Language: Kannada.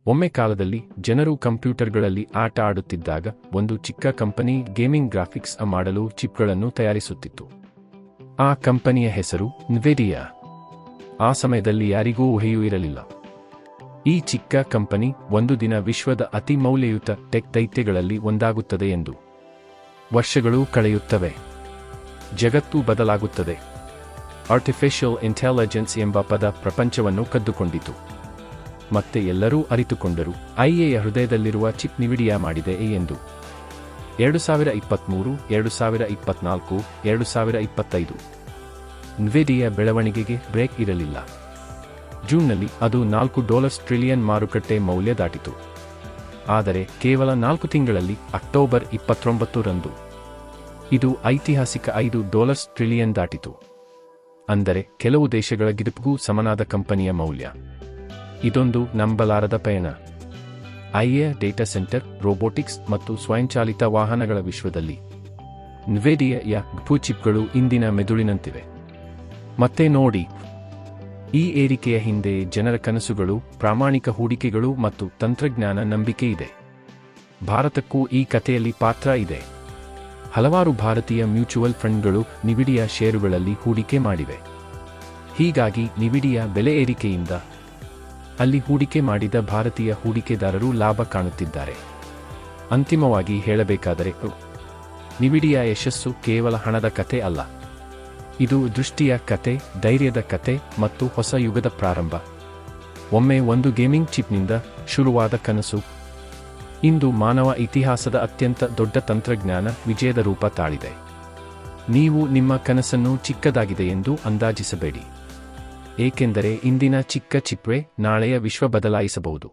ಒಮ್ಮೆ ಕಾಲದಲ್ಲಿ ಜನರು ಕಂಪ್ಯೂಟರ್ಗಳಲ್ಲಿ ಆಟ ಆಡುತ್ತಿದ್ದಾಗ ಒಂದು ಚಿಕ್ಕ ಕಂಪನಿ ಗೇಮಿಂಗ್ ಗ್ರಾಫಿಕ್ಸ್ ಮಾಡಲು ಚಿಪ್ಗಳನ್ನು ತಯಾರಿಸುತ್ತಿತ್ತು. ಆ ಕಂಪನಿಯ ಹೆಸರು NVIDIA. ಆ ಸಮಯದಲ್ಲಿ ಯಾರಿಗೂ ಊಹೆಯೂ ಇರಲಿಲ್ಲ. ಈ ಚಿಕ್ಕ ಕಂಪನಿ ಒಂದು ದಿನ ವಿಶ್ವದ ಅತಿ ಮೌಲ್ಯಯುತ ಟೆಕ್ ದೈತ್ಯಗಳಲ್ಲಿ ಒಂದಾಗುತ್ತದೆ ಎಂದು. ವರ್ಷಗಳು ಕಳೆಯುತ್ತವೆ. ಜಗತ್ತು ಬದಲಾಗುತ್ತದೆ. ಆರ್ಟಿಫಿಷಿಯಲ್ ಇಂಟೆಲಿಜೆನ್ಸ್ ಎಂಬ ಪದ ಪ್ರಪಂಚವನ್ನು ಕದ್ದುಕೊಂಡಿತು. ಮತ್ತೆ ಎಲ್ಲರೂ ಅರಿತುಕೊಂಡರು, IA ಹೃದಯದಲ್ಲಿರುವ ಚಿಪ್ NVIDIA ಮಾಡಿದೆ ಎಂದು. 2023, 2024, 2025 NVIDIA ಬೆಳವಣಿಗೆಗೆ ಬ್ರೇಕ್ ಇರಲಿಲ್ಲ. ಜೂನ್ನಲ್ಲಿ ಅದು $4 ಟ್ರಿಲಿಯನ್ ಮಾರುಕಟ್ಟೆ ಮೌಲ್ಯ ದಾಟಿತು. ಆದರೆ ಕೇವಲ 4 ತಿಂಗಳಲ್ಲಿ ಅಕ್ಟೋಬರ್ 29 ರಂದು ಇದು ಐತಿಹಾಸಿಕ $5 ಟ್ರಿಲಿಯನ್ ದಾಟಿತು. ಅಂದರೆ ಕೆಲವು ದೇಶಗಳ ಗಿಡಪ್ಗೂ ಸಮನಾದ ಕಂಪನಿಯ ಮೌಲ್ಯ. ಇದೊಂದು ನಂಬಲಾರದ ಪಯಣ. IA ಡೇಟಾ ಸೆಂಟರ್, ರೋಬೋಟಿಕ್ಸ್ ಮತ್ತು ಸ್ವಯಂಚಾಲಿತ ವಾಹನಗಳ ವಿಶ್ವದಲ್ಲಿ NVIDIA ಚಿಪ್ಗಳು ಇಂದಿನ ಮೆದುಳಿನಂತಿವೆ. ಮತ್ತೆ ನೋಡಿ, ಈ ಏರಿಕೆಯ ಹಿಂದೆ ಜನರ ಕನಸುಗಳು, ಪ್ರಾಮಾಣಿಕ ಹೂಡಿಕೆಗಳು ಮತ್ತು ತಂತ್ರಜ್ಞಾನ ನಂಬಿಕೆ ಇದೆ. ಭಾರತಕ್ಕೂ ಈ ಕಥೆಯಲ್ಲಿ ಪಾತ್ರ ಇದೆ. ಹಲವಾರು ಭಾರತೀಯ ಮ್ಯೂಚುವಲ್ ಫಂಡ್ಗಳು NVIDIA ಷೇರುಗಳಲ್ಲಿ ಹೂಡಿಕೆ ಮಾಡಿವೆ. ಹೀಗಾಗಿ NVIDIA ಬೆಲೆ ಏರಿಕೆಯಿಂದ ಅಲ್ಲಿ ಹೂಡಿಕೆ ಮಾಡಿದ ಭಾರತೀಯ ಹೂಡಿಕೆದಾರರು ಲಾಭ ಕಾಣುತ್ತಿದ್ದಾರೆ. ಅಂತಿಮವಾಗಿ ಹೇಳಬೇಕಾದರೆ, NVIDIA ಯಶಸ್ಸು ಕೇವಲ ಹಣದ ಕತೆ ಅಲ್ಲ. ಇದು ದೃಷ್ಟಿಯ ಕತೆ, ಧೈರ್ಯದ ಕತೆ ಮತ್ತು ಹೊಸ ಯುಗದ ಪ್ರಾರಂಭ. ಒಮ್ಮೆ ಒಂದು ಗೇಮಿಂಗ್ ಚಿಪ್ನಿಂದ ಶುರುವಾದ ಕನಸು ಇಂದು ಮಾನವ ಇತಿಹಾಸದ ಅತ್ಯಂತ ದೊಡ್ಡ ತಂತ್ರಜ್ಞಾನ ವಿಜಯದ ರೂಪ ತಾಳಿದೆ. ನೀವು ನಿಮ್ಮ ಕನಸನ್ನು ಚಿಕ್ಕದಾಗಿದೆ ಎಂದು ಅಂದಾಜಿಸಬೇಡಿ. ಏಕೆಂದರೆ ಇಂದಿನ ಚಿಕ್ಕ ಚಿಪ್ವೇ ನಾಳೆಯ ವಿಶ್ವ ಬದಲಾಯಿಸಬಹುದು.